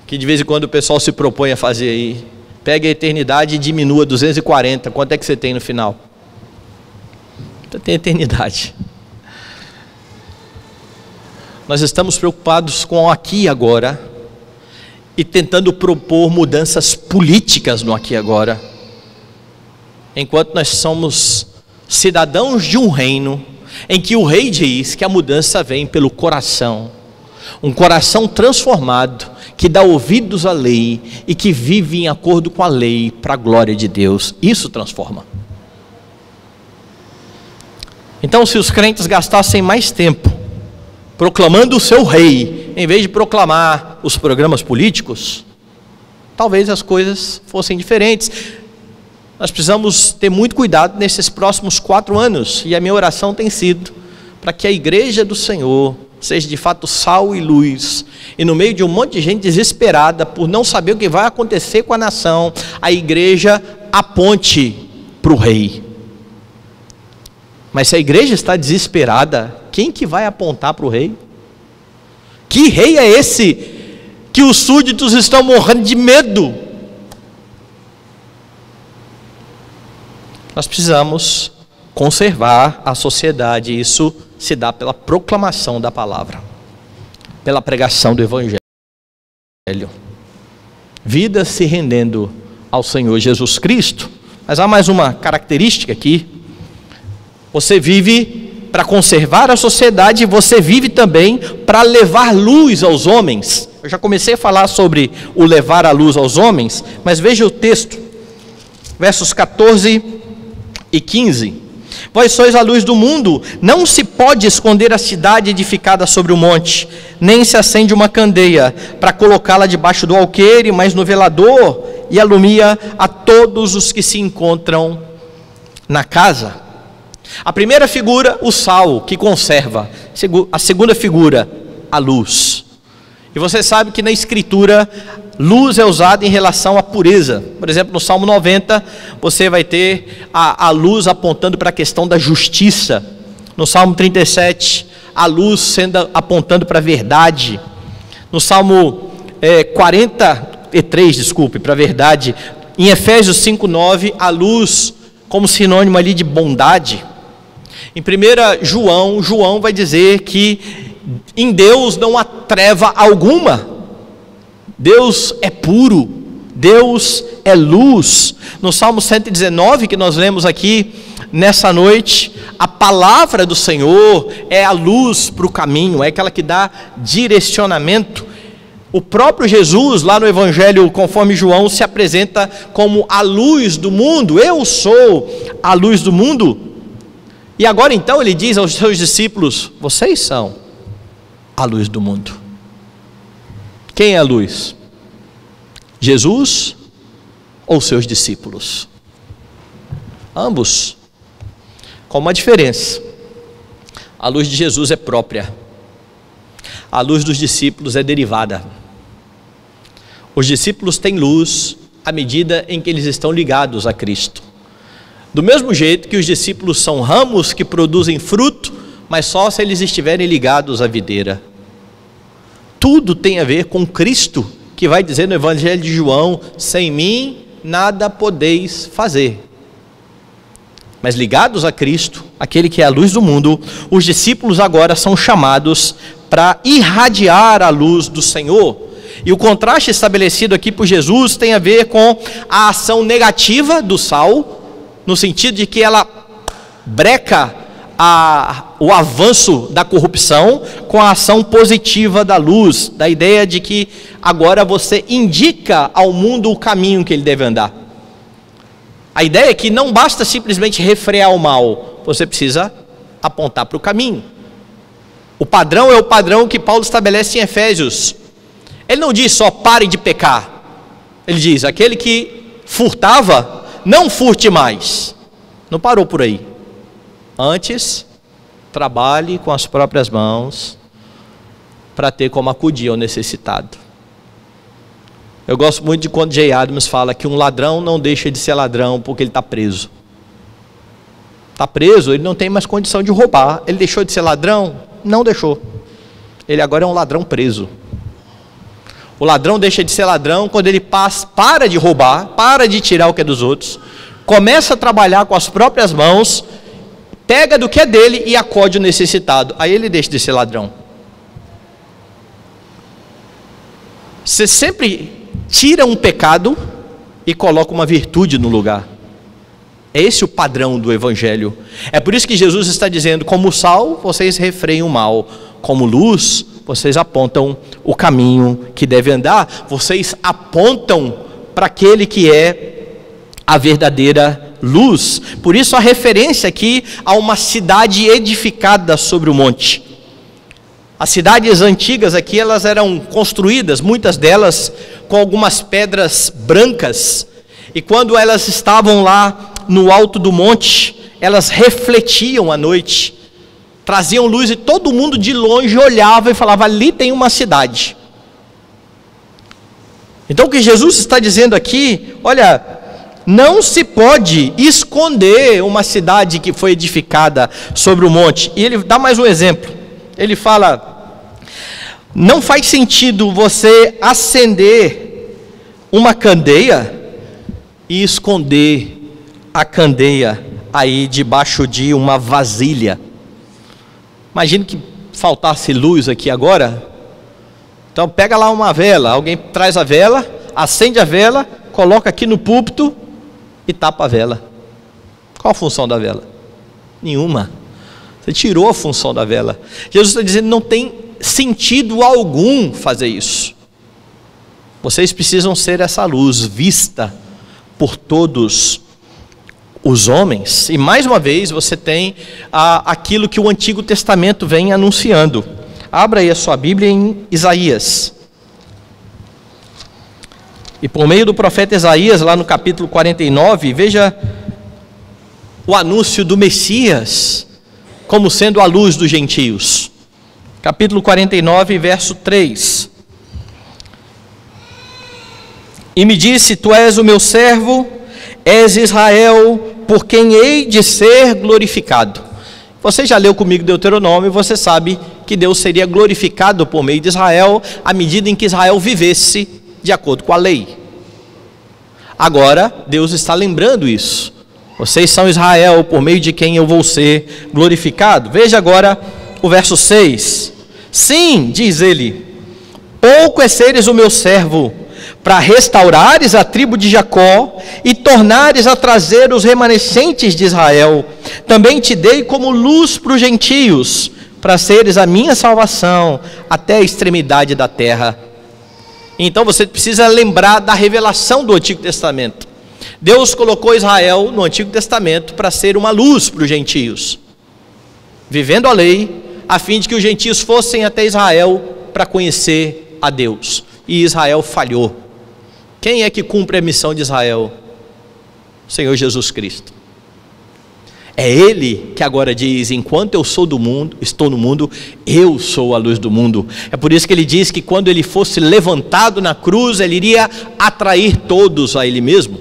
que de vez em quando o pessoal se propõe a fazer aí. Pega a eternidade e diminua 240. Quanto é que você tem no final? Você tem a eternidade. Nós estamos preocupados com o aqui e agora e tentando propor mudanças políticas no aqui e agora, enquanto nós somos cidadãos de um reino em que o rei diz que a mudança vem pelo coração, um coração transformado, que dá ouvidos à lei e que vive em acordo com a lei para a glória de Deus. Isso transforma. Então, se os crentes gastassem mais tempo proclamando o seu rei, em vez de proclamar os programas políticos, talvez as coisas fossem diferentes. Nós precisamos ter muito cuidado nesses próximos 4 anos, e a minha oração tem sido para que a igreja do Senhor seja de fato sal e luz, e no meio de um monte de gente desesperada por não saber o que vai acontecer com a nação, a igreja aponte para o rei. Mas se a igreja está desesperada, quem que vai apontar para o rei? Que rei é esse que os súditos estão morrendo de medo? Nós precisamos conservar a sociedade. Isso se dá pela proclamação da palavra, pela pregação do evangelho. Vidas se rendendo ao Senhor Jesus Cristo. Mas há mais uma característica aqui: você vive para conservar a sociedade, você vive também para levar luz aos homens. Eu já comecei a falar sobre o levar a luz aos homens, mas veja o texto, versos 14 e 15. Vós sois a luz do mundo, não se pode esconder a cidade edificada sobre o monte, nem se acende uma candeia para colocá-la debaixo do alqueire, mas no velador, e alumia a todos os que se encontram na casa. A primeira figura, o sal, que conserva. A segunda figura, a luz. E você sabe que na Escritura, luz é usada em relação à pureza. Por exemplo, no Salmo 90, você vai ter a luz apontando para a questão da justiça. No Salmo 37, a luz apontando para a verdade. No Salmo 43, para a verdade. Em Efésios 5:9, a luz como sinônimo ali de bondade. Em 1 João vai dizer que em Deus não há treva alguma. Deus é puro, Deus é luz. No Salmo 119, que nós lemos aqui nessa noite, a palavra do Senhor é a luz para o caminho, é aquela que dá direcionamento. O próprio Jesus, lá no Evangelho conforme João, se apresenta como a luz do mundo. Eu sou a luz do mundo. E agora então ele diz aos seus discípulos: vocês são a luz do mundo. Quem é a luz? Jesus ou seus discípulos? Ambos, com uma diferença: a luz de Jesus é própria, a luz dos discípulos é derivada. Os discípulos têm luz à medida em que eles estão ligados a Cristo. Do mesmo jeito que os discípulos são ramos que produzem fruto, mas só se eles estiverem ligados à videira. Tudo tem a ver com Cristo, que vai dizer no Evangelho de João: sem mim nada podeis fazer. Mas ligados a Cristo, aquele que é a luz do mundo, os discípulos agora são chamados para irradiar a luz do Senhor. E o contraste estabelecido aqui por Jesus tem a ver com a ação negativa do sal, no sentido de que ela breca o avanço da corrupção, com a ação positiva da luz, da ideia de que agora você indica ao mundo o caminho que ele deve andar. A ideia é que não basta simplesmente refrear o mal, você precisa apontar para o caminho. O padrão é o padrão que Paulo estabelece em Efésios. Ele não diz só pare de pecar, ele diz: aquele que furtava, não furte mais. Não parou por aí. Antes, trabalhe com as próprias mãos para ter como acudir ao necessitado. Eu gosto muito de quando Jay Adams fala que um ladrão não deixa de ser ladrão porque ele está preso. Está preso, ele não tem mais condição de roubar. Ele deixou de ser ladrão? Não deixou. Ele agora é um ladrão preso. O ladrão deixa de ser ladrão quando ele para de roubar, para de tirar o que é dos outros, começa a trabalhar com as próprias mãos, pega do que é dele e acode o necessitado. Aí ele deixa de ser ladrão. Você sempre tira um pecado e coloca uma virtude no lugar. É esse o padrão do Evangelho. É por isso que Jesus está dizendo: como sal, vocês refreiem o mal. Como luz, vocês apontam o caminho que deve andar. Vocês apontam para aquele que é a verdadeira luz. Por isso a referência aqui a uma cidade edificada sobre o monte. As cidades antigas aqui, elas eram construídas, muitas delas com algumas pedras brancas, e quando elas estavam lá no alto do monte, elas refletiam à noite, traziam luz, e todo mundo de longe olhava e falava: ali tem uma cidade. Então o que Jesus está dizendo aqui, olha, não se pode esconder uma cidade que foi edificada sobre o monte. E ele dá mais um exemplo. Ele fala: não faz sentido você acender uma candeia e esconder a candeia aí debaixo de uma vasilha. Imagine que faltasse luz aqui agora. Então pega lá uma vela, alguém traz a vela, acende a vela, coloca aqui no púlpito e tapa a vela. Qual a função da vela? Nenhuma. Você tirou a função da vela. Jesus está dizendo, não tem sentido algum fazer isso. Vocês precisam ser essa luz vista por todos os homens. E mais uma vez você tem aquilo que o Antigo Testamento vem anunciando. Abra aí a sua Bíblia em Isaías. E por meio do profeta Isaías, lá no capítulo 49, veja o anúncio do Messias como sendo a luz dos gentios. Capítulo 49, verso 3. E me disse, tu és o meu servo, és Israel, por quem hei de ser glorificado. Você já leu comigo Deuteronômio, você sabe que Deus seria glorificado por meio de Israel, à medida em que Israel vivesse de acordo com a lei. Agora, Deus está lembrando isso. Vocês são Israel, por meio de quem eu vou ser glorificado. Veja agora o verso 6. Sim, diz ele, pouco é seres o meu servo, para restaurares a tribo de Jacó e tornares a trazer os remanescentes de Israel. Também te dei como luz para os gentios, para seres a minha salvação até a extremidade da terra. Então você precisa lembrar da revelação do Antigo Testamento. Deus colocou Israel no Antigo Testamento para ser uma luz para os gentios, vivendo a lei, a fim de que os gentios fossem até Israel para conhecer a Deus. E Israel falhou. Quem é que cumpre a missão de Israel? O Senhor Jesus Cristo. É Ele que agora diz, enquanto eu sou do mundo, estou no mundo, eu sou a luz do mundo. É por isso que Ele diz que quando Ele fosse levantado na cruz, Ele iria atrair todos a Ele mesmo.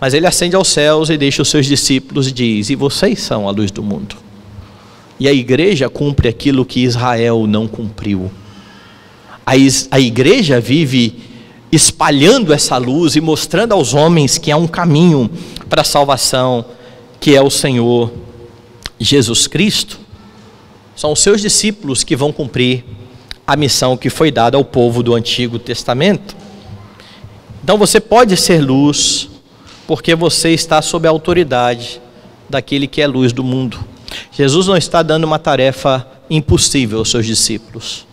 Mas Ele ascende aos céus e deixa os seus discípulos e diz, e vocês são a luz do mundo. E a igreja cumpre aquilo que Israel não cumpriu. A igreja vive espalhando essa luz e mostrando aos homens que há um caminho para a salvação, que é o Senhor Jesus Cristo. São os seus discípulos que vão cumprir a missão que foi dada ao povo do Antigo Testamento. Então você pode ser luz, porque você está sob a autoridade daquele que é luz do mundo. Jesus não está dando uma tarefa impossível aos seus discípulos.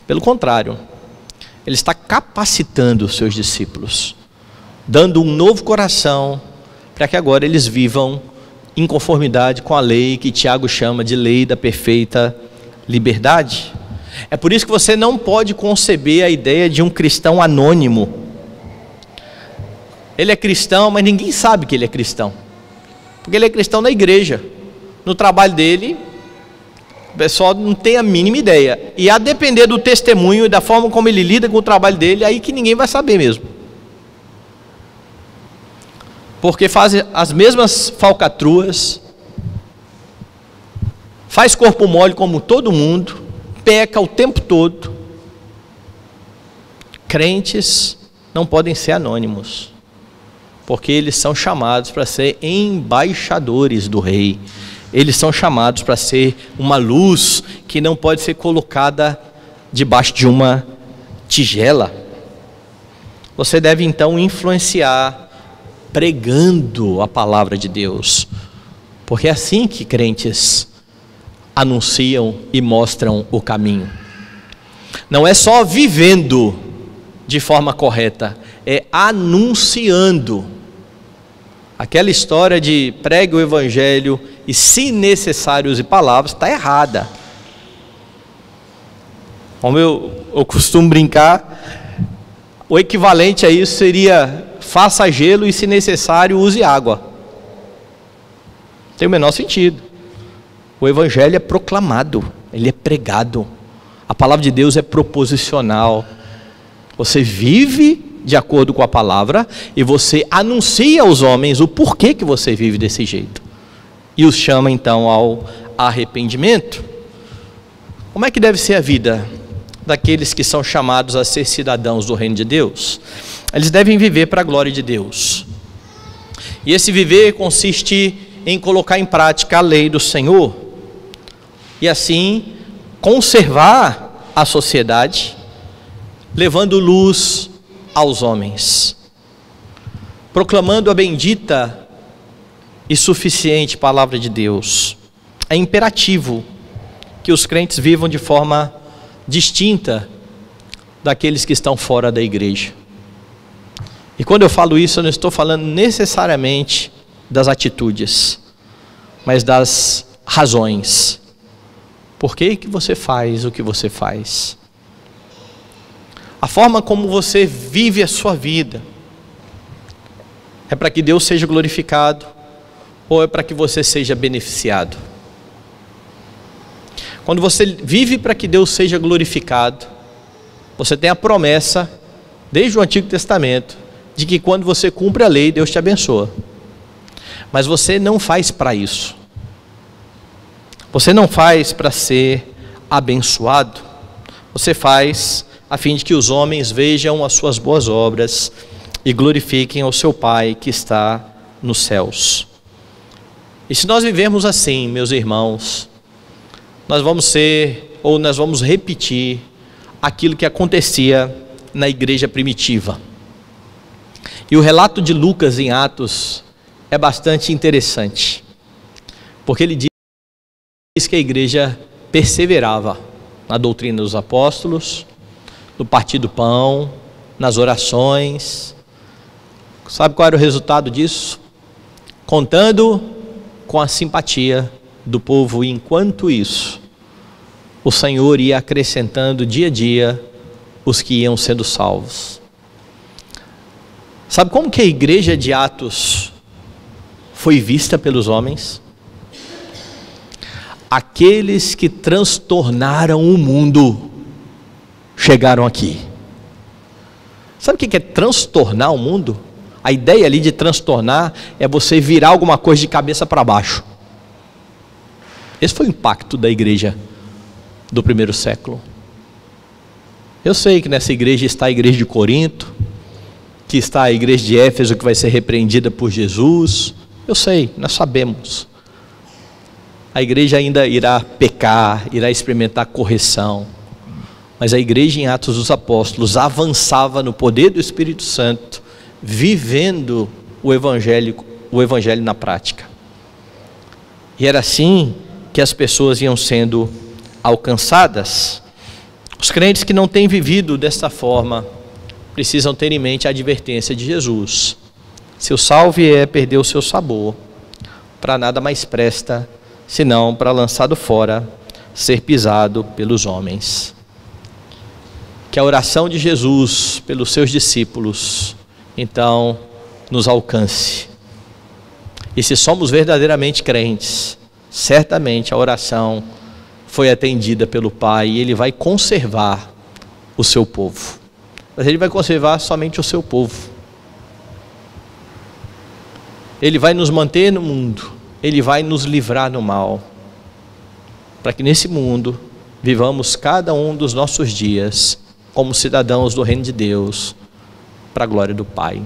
Pelo contrário, Ele está capacitando os seus discípulos, dando um novo coração, para que agora eles vivam em conformidade com a lei que Tiago chama de lei da perfeita liberdade. É por isso que você não pode conceber a ideia de um cristão anônimo. Ele é cristão, mas ninguém sabe que ele é cristão, porque ele é cristão na igreja. No trabalho dele, o pessoal não tem a mínima ideia. E a depender do testemunho e da forma como ele lida com o trabalho dele, aí que ninguém vai saber mesmo. Porque faz as mesmas falcatruas, faz corpo mole como todo mundo, peca o tempo todo. Crentes não podem ser anônimos, porque eles são chamados para ser embaixadores do Rei. Eles são chamados para ser uma luz que não pode ser colocada debaixo de uma tigela. Você deve então influenciar pregando a palavra de Deus, porque é assim que crentes anunciam e mostram o caminho. Não é só vivendo de forma correta, é anunciando. Aquela história de pregue o evangelho e, se necessário, use palavras, está errada. Como eu costumo brincar, o equivalente a isso seria: faça gelo e, se necessário, use água. Tem o menor sentido. O evangelho é proclamado, ele é pregado. A palavra de Deus é proposicional. Você vive de acordo com a palavra e você anuncia aos homens o porquê que você vive desse jeito. E os chama então ao arrependimento. Como é que deve ser a vida daqueles que são chamados a ser cidadãos do reino de Deus? Eles devem viver para a glória de Deus. E esse viver consiste em colocar em prática a lei do Senhor e assim conservar a sociedade, levando luz aos homens, proclamando a bendita e suficiente palavra de Deus. É imperativo que os crentes vivam de forma distinta daqueles que estão fora da igreja. E quando eu falo isso, eu não estou falando necessariamente das atitudes, mas das razões. Por que que você faz o que você faz? A forma como você vive a sua vida é para que Deus seja glorificado ou é para que você seja beneficiado? Quando você vive para que Deus seja glorificado, você tem a promessa, desde o Antigo Testamento, de que quando você cumpre a lei, Deus te abençoa. Mas você não faz para isso. Você não faz para ser abençoado. Você faz a fim de que os homens vejam as suas boas obras e glorifiquem ao seu Pai que está nos céus. E se nós vivermos assim, meus irmãos, nós vamos repetir aquilo que acontecia na igreja primitiva. E o relato de Lucas em Atos é bastante interessante, porque ele diz que a igreja perseverava na doutrina dos apóstolos, no partir do pão, nas orações. Sabe qual era o resultado disso? Contando com a simpatia do povo. E enquanto isso, o Senhor ia acrescentando dia a dia os que iam sendo salvos. Sabe como que a igreja de Atos foi vista pelos homens? Aqueles que transtornaram o mundo chegaram aqui. Sabe o que é transtornar o mundo? A ideia ali de transtornar é você virar alguma coisa de cabeça para baixo. Esse foi o impacto da igreja do primeiro século. Eu sei que nessa igreja está a igreja de Corinto, que está a igreja de Éfeso, que vai ser repreendida por Jesus. Eu sei, nós sabemos. A igreja ainda irá pecar, irá experimentar correção. Mas a igreja em Atos dos Apóstolos avançava no poder do Espírito Santo, vivendo o evangelho na prática. E era assim que as pessoas iam sendo alcançadas. Os crentes que não têm vivido desta forma precisam ter em mente a advertência de Jesus: se o sal vier perder o seu sabor, para nada mais presta, senão para lançado fora, ser pisado pelos homens. Que a oração de Jesus pelos seus discípulos, então, nos alcance. E se somos verdadeiramente crentes, certamente a oração foi atendida pelo Pai e Ele vai conservar o seu povo. Mas Ele vai conservar somente o seu povo. Ele vai nos manter no mundo, Ele vai nos livrar do mal, para que nesse mundo vivamos cada um dos nossos dias como cidadãos do reino de Deus, para a glória do Pai.